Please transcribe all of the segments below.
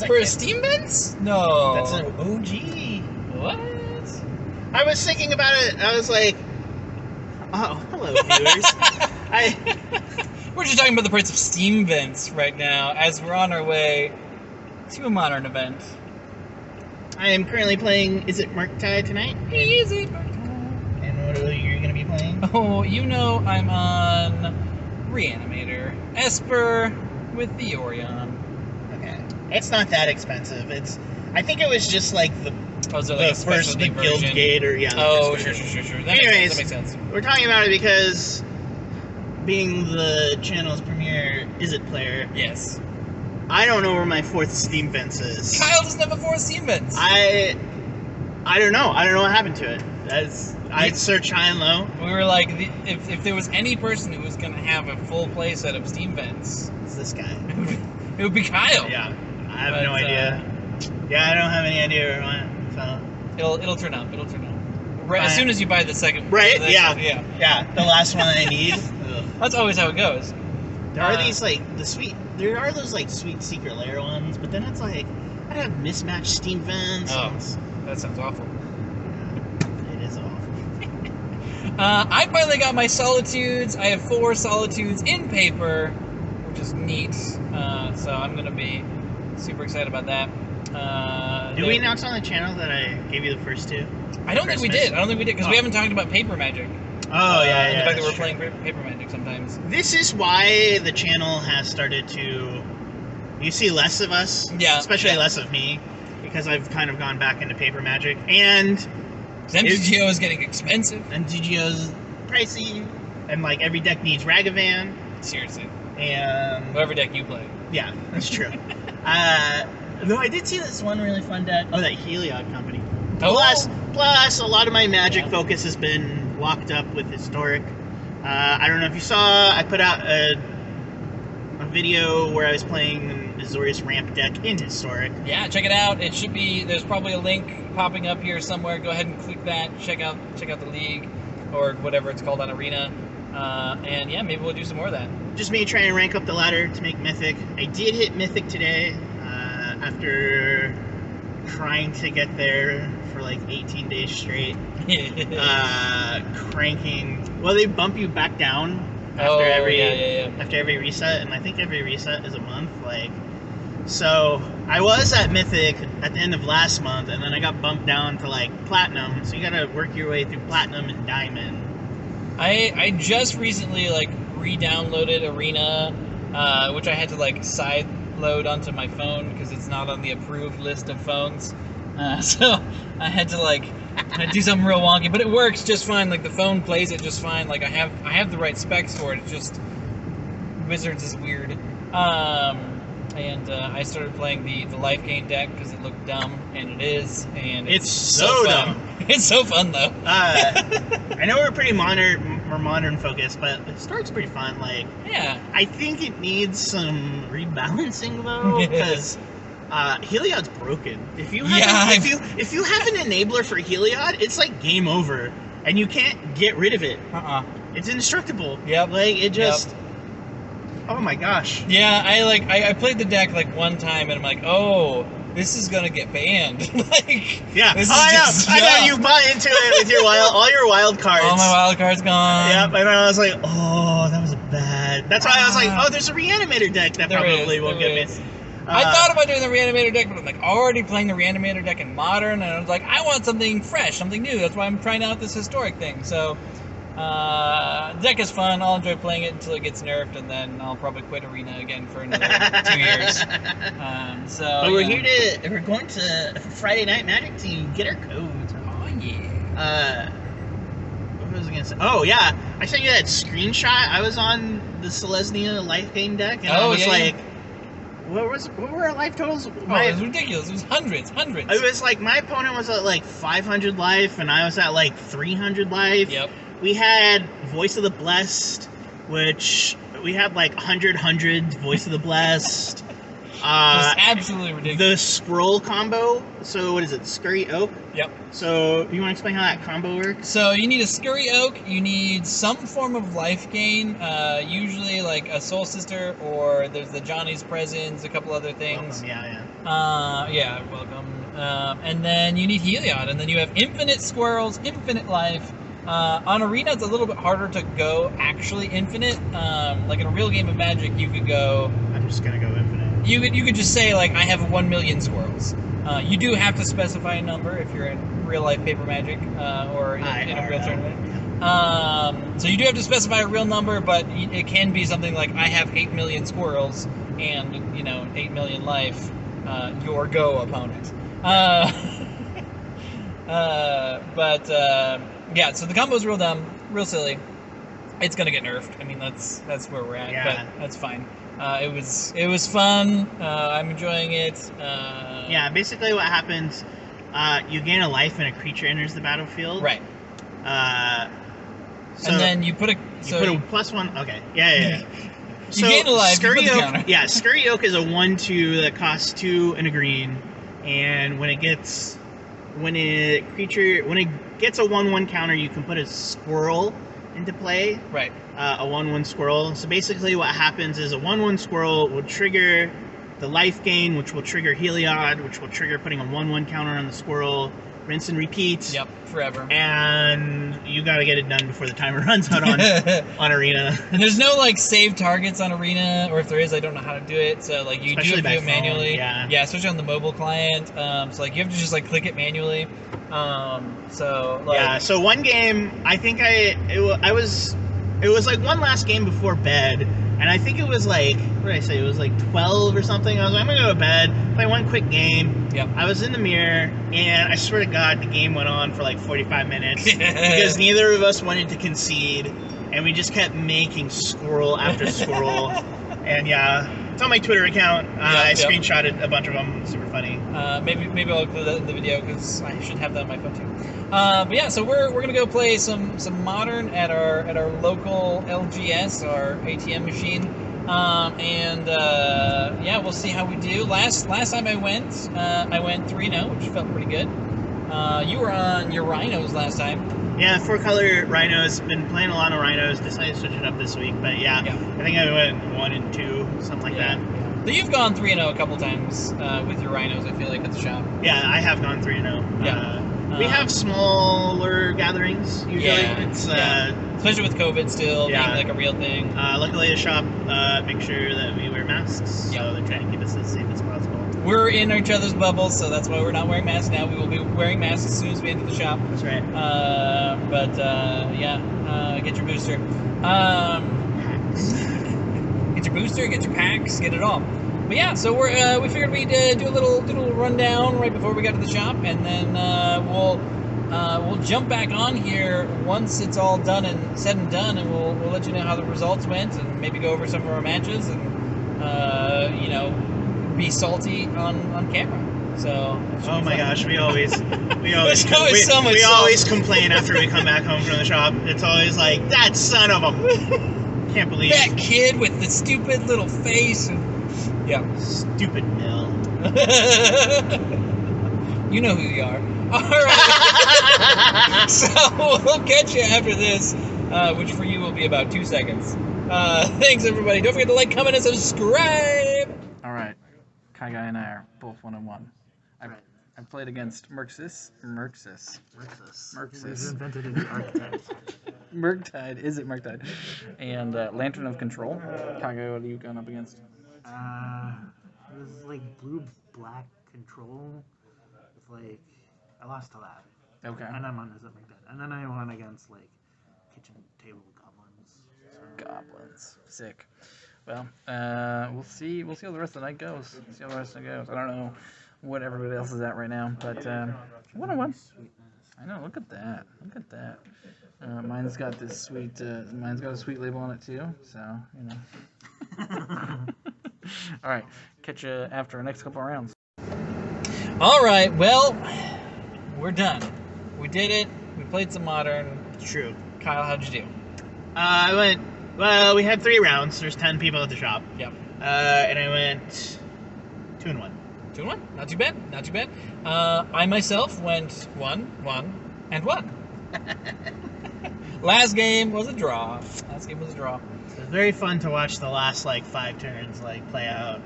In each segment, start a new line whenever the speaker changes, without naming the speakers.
For Steam Vents? No.
That's an OG.
What?
I was thinking about it. I was like, oh, hello, viewers.
We're just talking about the price of Steam Vents right now as we're on our way to a modern event.
I am currently playing, is it Murktide tonight?
Is it?
And what are you going to be playing?
Oh, you know I'm on Reanimator. Esper with the Orion.
Okay. It's not that expensive. I think it was just like the first Guild Gate or yeah.
Oh, sure.
Anyways,
that makes sense.
We're talking about it because being the channel's premier Is It player.
Yes.
I don't know where my 4th Steam Vents is.
Kyle doesn't have a 4th Steam Vents.
I don't know. I don't know what happened to it. I'd search high and low.
We were like, if there was any person who was going to have a full playset of Steam Vents,
it's this guy.
It would be Kyle.
Yeah. I have no idea. Yeah, I don't have any idea where I went. So.
It'll turn up. Right, as soon as you buy the second.
Right?
Yeah.
Yeah. The last one I need.
That's always how it goes.
There are these there are those like sweet secret lair ones, but then it's like I'd have mismatched Steam Vents.
Oh, that sounds awful.
It is awful.
I finally got my Solitudes. I have 4 Solitudes in paper, which is neat. So I'm gonna be super excited about that.
Did we announce on the channel that I gave you the first 2?
I don't think we did because we haven't talked about Paper Magic.
Oh, yeah.
And the fact that we're playing Paper Magic sometimes.
This is why the channel has started to... You see less of us.
Yeah.
Especially less of me. Because I've kind of gone back into Paper Magic. And...
MTGO is getting expensive.
MTGO's pricey. And, like, every deck needs Ragavan.
Seriously.
And...
Whatever deck you play.
Yeah, that's true. Though I did see this one really fun deck. Oh, that Heliod company.
Oh.
Plus, a lot of my Magic focus has been locked up with Historic. I don't know if you saw, I put out a video where I was playing the Azorius Ramp deck in Historic.
Yeah, check it out. It should be, there's probably a link popping up here somewhere. Go ahead and click that. Check out the league or whatever it's called on Arena. And yeah, maybe we'll do some more of that.
Just me trying to rank up the ladder to make Mythic. I did hit Mythic today after trying to get there for like 18 days straight. Cranking. Well, they bump you back down after every reset, and I think every reset is a month. So I was at Mythic at the end of last month, and then I got bumped down to like Platinum. So you gotta work your way through Platinum and Diamond.
I just recently re-downloaded Arena, which I had to side load onto my phone because it's not on the approved list of phones. So I had to do something real wonky, but it works just fine. The phone plays it just fine. I have the right specs for it. It's just Wizards is weird. And I started playing the life gain deck because it looked dumb, and it is, and it's so
dumb.
It's so fun though.
I know we're pretty modern focused, but Historic's pretty fun.
Yeah,
I think it needs some rebalancing though, because Heliod's broken. If you have if you have an enabler for Heliod, it's game over, and you can't get rid of it. It's indestructible.
Yep.
It just. Yep. Oh my gosh.
Yeah, I played the deck one time, and I'm like, oh, this is gonna get banned.
Yeah. I know you bought into it with all your wild cards.
All my wild cards gone.
Yep. And I was like, oh, that was bad. That's why I was like, oh, there's a Reanimator deck that probably won't get me.
I thought about doing the Reanimator deck, but I'm already playing the Reanimator deck in Modern, and I was like, I want something fresh, something new. That's why I'm trying out this Historic thing. So. The deck is fun. I'll enjoy playing it until it gets nerfed, and then I'll probably quit Arena again for another 2 years. But
we're going to Friday Night Magic to get our codes.
Oh yeah.
What was I gonna say? Oh yeah, I sent you that screenshot. I was on the Selesnya life gain deck, and I was what were our life totals?
It was ridiculous. It was hundreds.
It was my opponent was at 500 life, and I was at 300 life.
Yep.
We had Voice of the Blessed, which we had 100 Voice of the Blessed.
Just absolutely ridiculous.
The scroll combo. So what is it? Scurry Oak?
Yep.
So you want to explain how that combo works?
So you need a Scurry Oak. You need some form of life gain. Usually a Soul Sister, or there's the Johnny's Presents, a couple other things.
Yeah.
Yeah, welcome. And then you need Heliod, and then you have infinite squirrels, infinite life. On Arena, it's a little bit harder to go actually infinite. Like in a real game of Magic, you could go.
I'm just gonna go infinite.
You could just say like I have 1 million squirrels. You do have to specify a number if you're in real life paper Magic or in a real tournament. So you do have to specify a real number, but it can be something like I have 8 million squirrels and 8 million life. Your go opponent. Yeah, so the combo's real dumb, real silly. It's gonna get nerfed. I mean, that's where we're at.
Yeah.
But that's fine. It was fun. I'm enjoying it.
Yeah, basically what happens, you gain a life and a creature enters the battlefield.
Right.
So
and then you put a
+1. Okay. Yeah.
You gain a life.
Scurry Oak. Yeah, Scurry Oak is a 1/2 that costs 2 and a green, and when it gets a 1/1 counter, you can put a squirrel into play.
Right.
A 1/1 squirrel. So basically, what happens is a 1/1 squirrel will trigger the life gain, which will trigger Heliod, which will trigger putting a 1/1 counter on the squirrel. Rinse and repeat.
Yep, forever.
And you got to get it done before the timer runs out on Arena.
And there's no like save targets on Arena, or if there is, I don't know how to do it. So like you
Especially
do have to do it manually.
Yeah,
especially on the mobile client. So like you have to just like click it manually.
So one game, I think it was like one last game before bed. And I think it was like, what did I say? It was like 12 or something. I was like, I'm going to go to bed, play one quick game.
Yep.
I was in the mirror, and I swear to God, the game went on for like 45 minutes. Because neither of us wanted to concede, and we just kept making squirrel after squirrel. And yeah, it's on my Twitter account. I screenshotted a bunch of them. It's super funny.
Maybe I'll include that in the video, because I should have that on my phone too. But yeah, so we're gonna go play some Modern at our local LGS, our ATM machine, yeah, we'll see how we do. Last time I went 3-0, which felt pretty good. You were on your rhinos last time.
Yeah, 4-color rhinos. Been playing a lot of rhinos. Decided to switch it up this week, but yeah. I think I went 1 and 2, something like that.
So you've gone 3-0 a couple times with your rhinos. I feel like at the shop.
Yeah, I have gone 3-0.
Yeah.
We have smaller gatherings usually.
Especially with COVID still being like a real thing.
Luckily, the shop make sure that we wear masks, so they're trying to keep us as safe as possible.
We're in each other's bubbles, so that's why we're not wearing masks now. We will be wearing masks as soon as we enter the shop.
That's right.
Get your booster.
Packs.
Get your booster, get your packs, get it all. But yeah, so we figured we'd do a little rundown right before we got to the shop, and then we'll jump back on here once it's all done and said and done, and we'll let you know how the results went, and maybe go over some of our matches, and be salty on camera. So.
Oh my gosh, we always complain after we come back home from the shop. It's always like, that son of a. Can't believe
that kid with the stupid little face.
Stupid Bill.
You know who you are. All right. So we'll catch you after this, which for you will be about 2 seconds. Thanks, everybody. Don't forget to like, comment, and subscribe. All right. Kai Guy and I are both 1-1. I played against Merxis.
We've invented a new archetype.
Murktide. Is it Murktide? And Lantern of Control. Kai Guy, what are you going up against?
It was like blue-black control. With like, I lost to that.
Okay.
And I'm on something like that. And then I won against like kitchen table goblins. So.
Goblins. Sick. Well, we'll see how the rest of the night goes. I don't know what everybody else is at right now, but 1-1. I know. Look at that. Mine's got this sweet. Mine's got a sweet label on it too. So All right. Catch you after our next couple of rounds. All right. Well, we're done. We did it. We played some Modern.
It's true.
Kyle, how'd you do?
Well, we had 3 rounds. There's 10 people at the shop.
Yep.
And I went 2-1.
2-1. Not too bad. I myself went 1-1 and 1. Last game was a draw.
It was very fun to watch the last 5 turns play out.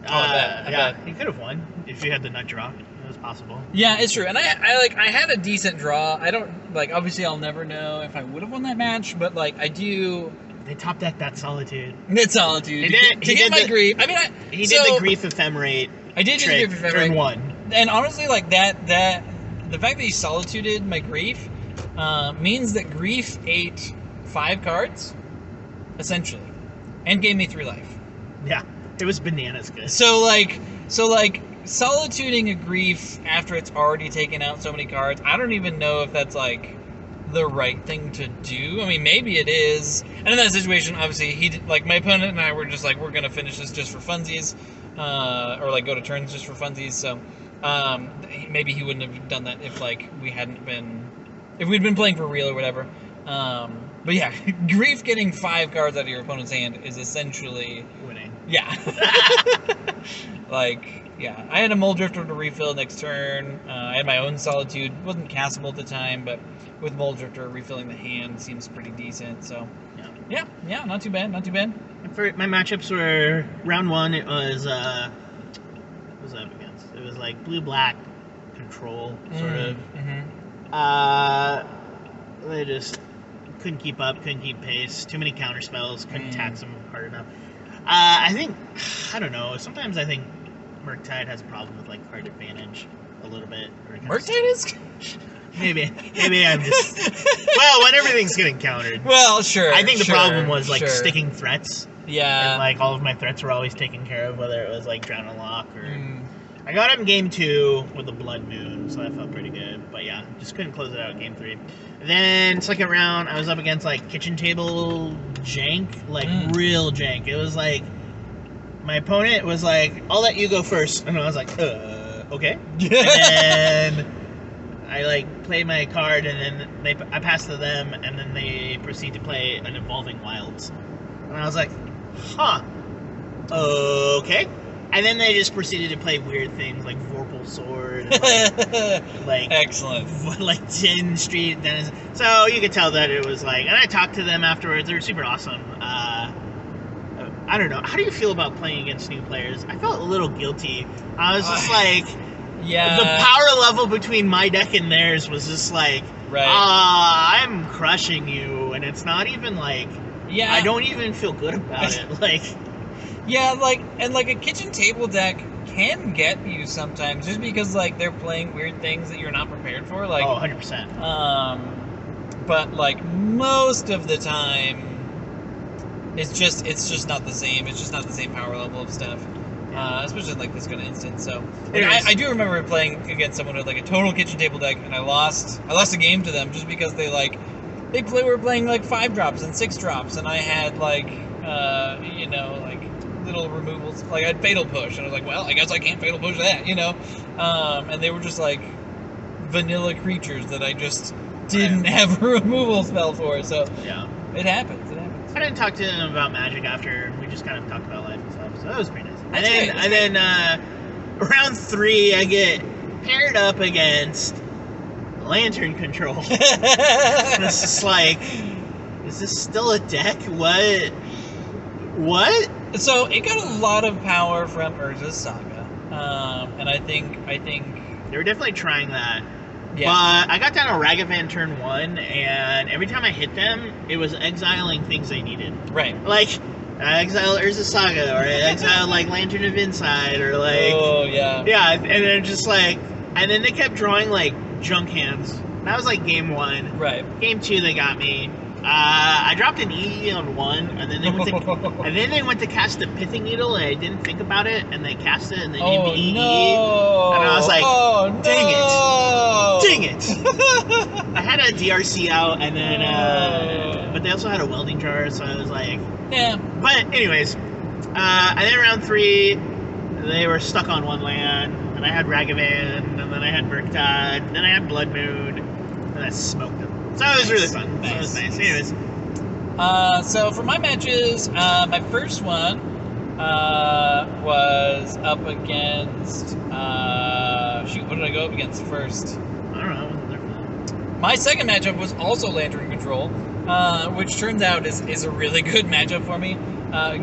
I bet.
He could have won if you had the nut draw. It was possible.
Yeah, it's true. And I had a decent draw. I don't, like, obviously I'll never know if I would have won that match, but, like, I do...
They top decked that Solitude.
It's Solitude. To get my grief. I mean,
he did the grief ephemerate.
I did the grief ephemerate.
Turn 1.
And honestly, like, the fact that he Solituded my grief means that grief ate 5 cards, essentially, and gave me 3 life.
Yeah, it was bananas good.
So solituding a grief after it's already taken out so many cards, I don't even know if that's, like, the right thing to do. I mean, maybe it is. And in that situation, obviously, my opponent and I were just like, we're gonna finish this just for funsies, or like go to turns just for funsies. So maybe he wouldn't have done that if we'd been playing for real or whatever. But yeah, grief getting 5 cards out of your opponent's hand is essentially
winning.
Yeah. Yeah, I had a Mole Drifter to refill next turn. I had my own Solitude. Wasn't castable at the time, but with Mole Drifter, refilling the hand seems pretty decent. So, yeah, not too bad, not too bad.
For my matchups were round 1. It was what was I up against? It was like blue-black control, sort of. Mm-hmm. They just couldn't keep up, couldn't keep pace. Too many counter spells, couldn't tax them hard enough. I don't know. Sometimes I think Murktide has a problem with, like, card advantage a little bit.
Murktide is?
Maybe I'm just... Well, when everything's getting countered.
Well, sure.
I think the problem was, like, sticking threats.
Yeah.
And, like, all of my threats were always taken care of, whether it was, like, Drown and Lock or... I got him game 2 with a Blood Moon, so that felt pretty good. But, yeah, just couldn't close it out game 3. And then, second round, I was up against, like, kitchen table jank. Like, real jank. It was, like... My opponent was like, I'll let you go first. And I was like, okay. And then I, like, play my card, and then I pass to them, and then they proceed to play an Evolving Wilds. And I was like, huh. Okay. And then they just proceeded to play weird things, like Vorpal Sword, and like
excellent.
Like 10 Street Denizen. So you could tell that it was like, and I talked to them afterwards. They were super awesome. I don't know. How do you feel about playing against new players? I felt a little guilty. I was just like,
yeah.
The power level between my deck and theirs was just like, I'm crushing you, and it's not even like, I don't even feel good about it. Like,
yeah, like, and like a kitchen table deck can get you sometimes just because, like, they're playing weird things that you're not prepared for. Like,
100%.
But like most of the time, it's just not the same. It's just not the same power level of stuff, especially in, like, this kind of instance. So, like, I do remember playing against someone with, like, a total kitchen table deck, and I lost a game to them just because they were playing, like, 5 drops and 6 drops, and I had, like, like, little removals. Like, I had Fatal Push, and I was like, well, I guess I can't Fatal Push that, and they were just, like, vanilla creatures that I just didn't have a removal spell for. So it happens.
I didn't talk to him about Magic after. We just kind of talked about life and stuff, so that was pretty nice. And then round 3, I get paired up against Lantern Control. This is like, is this still a deck? What? So
it got a lot of power from Urza's Saga, and I think
they were definitely trying that.
Yeah.
But I got down to Ragavan turn 1, and every time I hit them, it was exiling things they needed.
Right.
Like, I exiled Urza Saga, or I exiled, like, Lantern of Insight, or, like...
Oh, yeah.
Yeah, and they're just, like... And then they kept drawing, like, junk hands. That was, like, game 1.
Right.
Game 2, they got me. I dropped an E on 1, and then they went to cast the Pithing Needle, and I didn't think about it, and they cast it, and they named it EE.
No.
And I was like, dang it! I had a DRC out, and then, but they also had a welding jar, so I was like,
yeah.
But anyways, and then round 3, they were stuck on 1 land, and I had Ragavan, and then I had Murktide, and then I had Blood Moon, and I smoked them. So it was really fun.
Nice.
So it was nice. Anyways.
So for my matches, my first one was up against... what did I go up against first?
I don't know. I wasn't there for that.
My second matchup was also Lantern Control, which turns out is a really good matchup for me.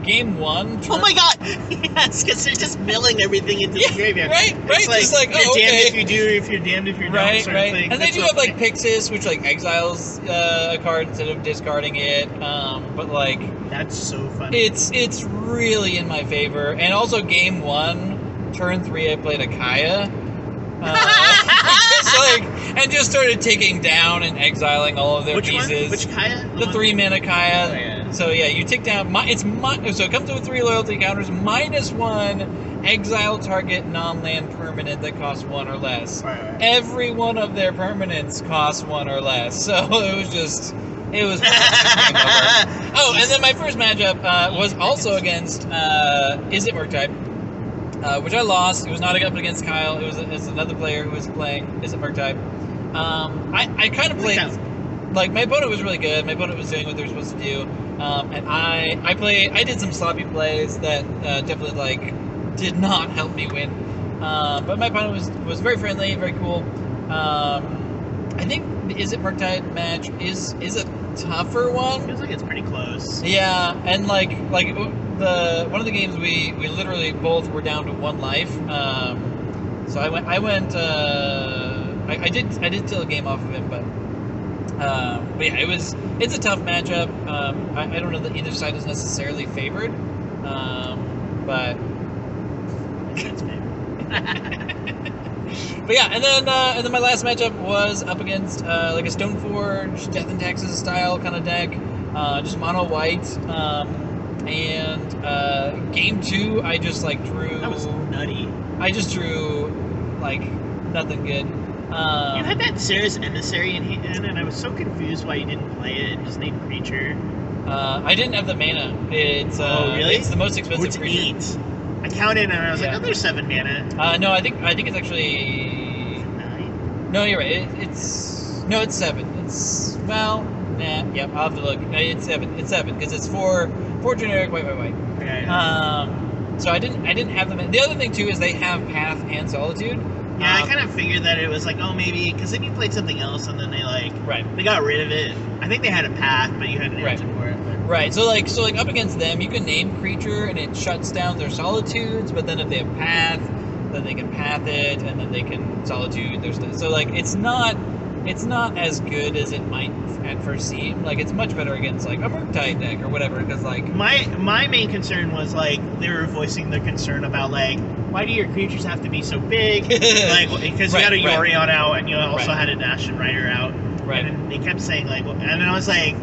Game 1.
Oh my god! Yes, because they're just milling everything into the graveyard.
Right.
It's like,
just like,
you're damned if you do, if you're damned if you don't, sort of thing.
And they do have like Pixis, which like exiles a card instead of discarding it. But like,
that's so funny.
It's really in my favor. And also Game 1, turn 3, I played a Kaya. Just started taking down and exiling all of their pieces.
Which Kaya?
The 3-mana Kaya.
Oh, yeah.
So yeah, you take down. So it comes with 3 loyalty counters. -1, exile target non-land permanent that costs 1 or less.
Right.
Every one of their permanents costs 1 or less. So it was game over. Oh, and then my first matchup was also against Is It Murktide? Which I lost. It was not up against Kyle. It's another player who was playing Is It Murktide? I kind of played. Like, my opponent was really good. My opponent was doing what they were supposed to do. And I did some sloppy plays that definitely, like, did not help me win. But my opponent was very friendly, very cool. I think the Is It Murktide match is a tougher one.
Feels like it's pretty close.
Yeah, and like one of the games we literally both were down to 1 life. So I did steal a game off of him, but yeah, it's a tough matchup. I don't know that either side is necessarily favored, but
It's favored.
But yeah, and then my last matchup was up against like a Stoneforge, Death and Taxes style kind of deck, just mono white. And game 2, I just like drew.
That was nutty.
I just drew like nothing good.
You had that Sarah's Emissary in hand, and I was so confused why you didn't play it and just named creature.
I didn't have the mana. It's
oh really?
It's the most expensive
it's
creature.
8. I counted and I was like, oh, there's 7 mana.
No, I think it's actually
9.
No, you're right. It's 7. It's I'll have to look. It's 7. It's 7 because it's 4 generic white.
Okay.
So I didn't have them. The other thing too is they have Path and Solitude.
Yeah, I kind of figured that it was like, oh, maybe because then you played something else and then they they got rid of it. I think they had a Path, but you had an answer for it. But.
Right. So up against them, you can name creature and it shuts down their Solitudes. But then if they have Path, then they can Path it, and then they can Solitude. So like it's not as good as it might at first seem. Like it's much better against like a Murktide deck or whatever. Because like
my main concern was like they were voicing their concern about like why do your creatures have to be so big? Like because you had a Yorion out and you also had an Ashen Rider out.
Right.
And they kept saying like, and then I was like,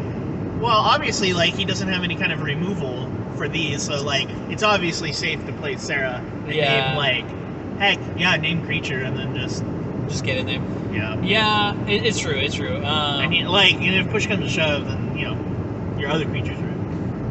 well, obviously like he doesn't have any kind of removal for these, so like it's obviously safe to play Sarah and name like heck yeah, name creature and then just
get in there.
Yeah.
Yeah, it's true. It's true.
And if push comes to shove, then your other creatures are.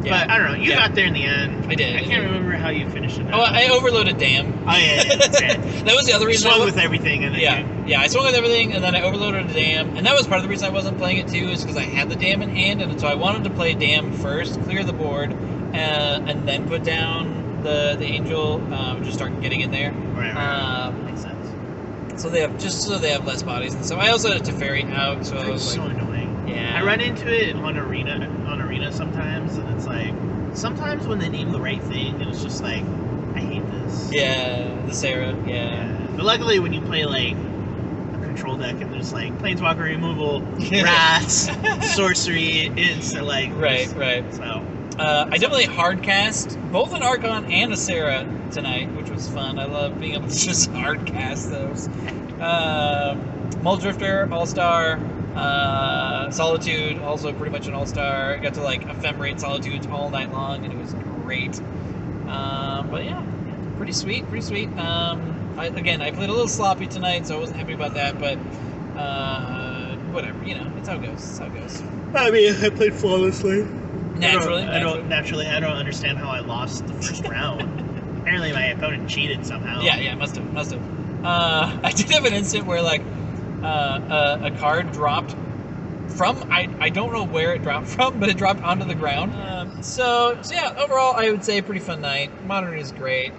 Yeah. But I don't know. You got there in the end.
I did.
I can't remember how you finished it.
Oh, I overloaded Dam.
Oh yeah, that's it.
That was the other reason.
I swung with everything. And
then I swung with everything, and then I overloaded a Dam, and that was part of the reason I wasn't playing it too, is because I had the Dam in hand, and so I wanted to play Dam first, clear the board, and then put down the Angel, just start getting in there.
Right. Makes sense.
So they have less bodies, and so I also had a Teferi out, so I was
so annoying.
Yeah.
I run into it on Arena sometimes, and it's like sometimes when they name the right thing, it's just like I hate this.
Yeah, the Sarah. Yeah.
But luckily, when you play like a control deck and there's like Planeswalker removal, Wraths, sorcery, it's like
right.
So.
I definitely hard cast both an Archon and a Sarah tonight, which was fun. I love being able to just hard cast those. Muldrifter, All-Star, Solitude, also pretty much an All-Star. I got to like ephemerate Solitudes all night long, and it was great. But yeah, pretty sweet. I played a little sloppy tonight, so I wasn't happy about that, but whatever, it's how it goes.
I mean, I played flawlessly.
Naturally.
I don't understand how I lost the first round. Apparently my opponent cheated somehow.
Yeah, must have. I did have an instant where like a card dropped from I don't know where it dropped from, but it dropped onto the ground. So yeah, overall I would say a pretty fun night. Modern is great.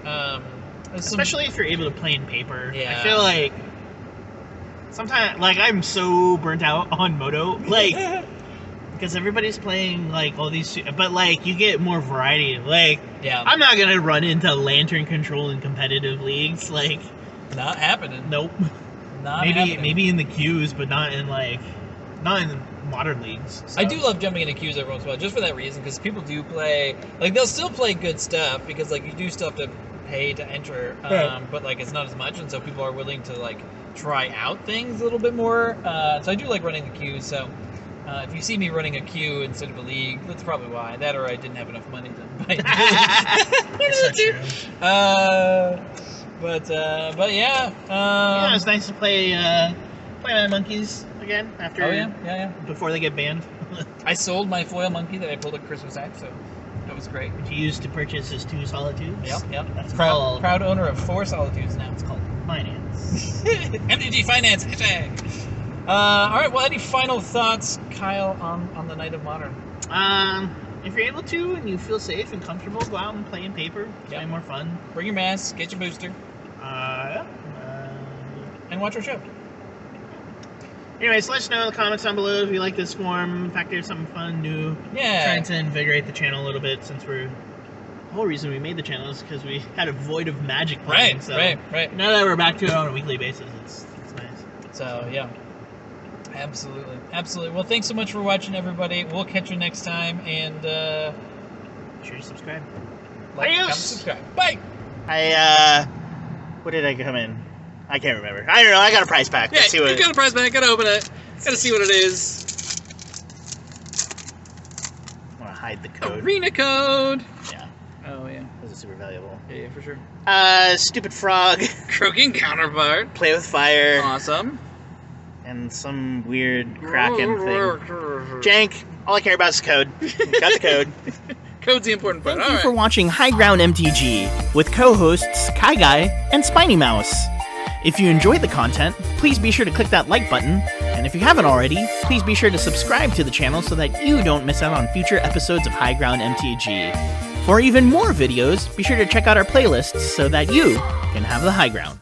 Especially if you're able to play in paper.
Yeah.
I feel like sometimes like I'm so burnt out on Moto. Like because everybody's playing like all these, but like you get more variety. Like,
Yeah.
I'm not gonna run into lantern control in competitive leagues. Like,
Not happening.
nope.
Not happening.
Maybe in the queues, but not in modern leagues. So.
I do love jumping into queues every once in a while, just for that reason, because people do play, like, they'll still play good stuff, because, like, you do still have to pay to enter,
Right.
but, like, it's not as much, and so people are willing to, like, try out things a little bit more, so I do like running the queues, so if you see me running a queue instead of a league, that's probably why. That, or I didn't have enough money to buy
It's so true.
But yeah.
Yeah, it's nice to play my monkeys again after.
Oh yeah.
Before they get banned.
I sold my foil monkey that I pulled at Christmas Act, so that was great.
Which he used to purchase his 2 solitudes.
Yep.
That's
Proud owner of 4 solitudes now.
It's called finance.
MTG Finance, hashtag. All right, well, any final thoughts, Kyle, on the Night of Modern?
If you're able to and you feel safe and comfortable, go out and play in paper. It's way more fun.
Bring your mask, get your booster, and watch our show.
Anyways, let us know in the comments down below if you like this form. In fact, there's something fun, new.
Yeah.
Trying to invigorate the channel a little bit since the whole reason we made the channel is because we had a void of magic playing.
Right.
Now that we're back to it on a weekly basis, it's nice.
So, yeah. Absolutely. Well, thanks so much for watching, everybody. We'll catch you next time, and
Sure to subscribe.
like,
Adios!
comment, subscribe. Bye!
What did I come in? I can't remember. I don't know. I got a prize pack. Let's see what
you got a prize pack. Gotta open it. Gotta see what it is.
I want to hide the code.
Arena code.
Yeah.
Oh yeah.
This is super valuable.
Yeah, for sure.
Stupid frog.
Croaking counterpart.
Play with fire.
Awesome.
And some weird kraken thing. Jank. All I care about is code. Got the code.
Code's the important part.
Thank you for watching High Ground MTG with co-hosts Kai Guy and Spiny Mouse. If you enjoyed the content, please be sure to click that like button, and if you haven't already, please be sure to subscribe to the channel so that you don't miss out on future episodes of High Ground MTG. For even more videos, be sure to check out our playlists so that you can have the high ground.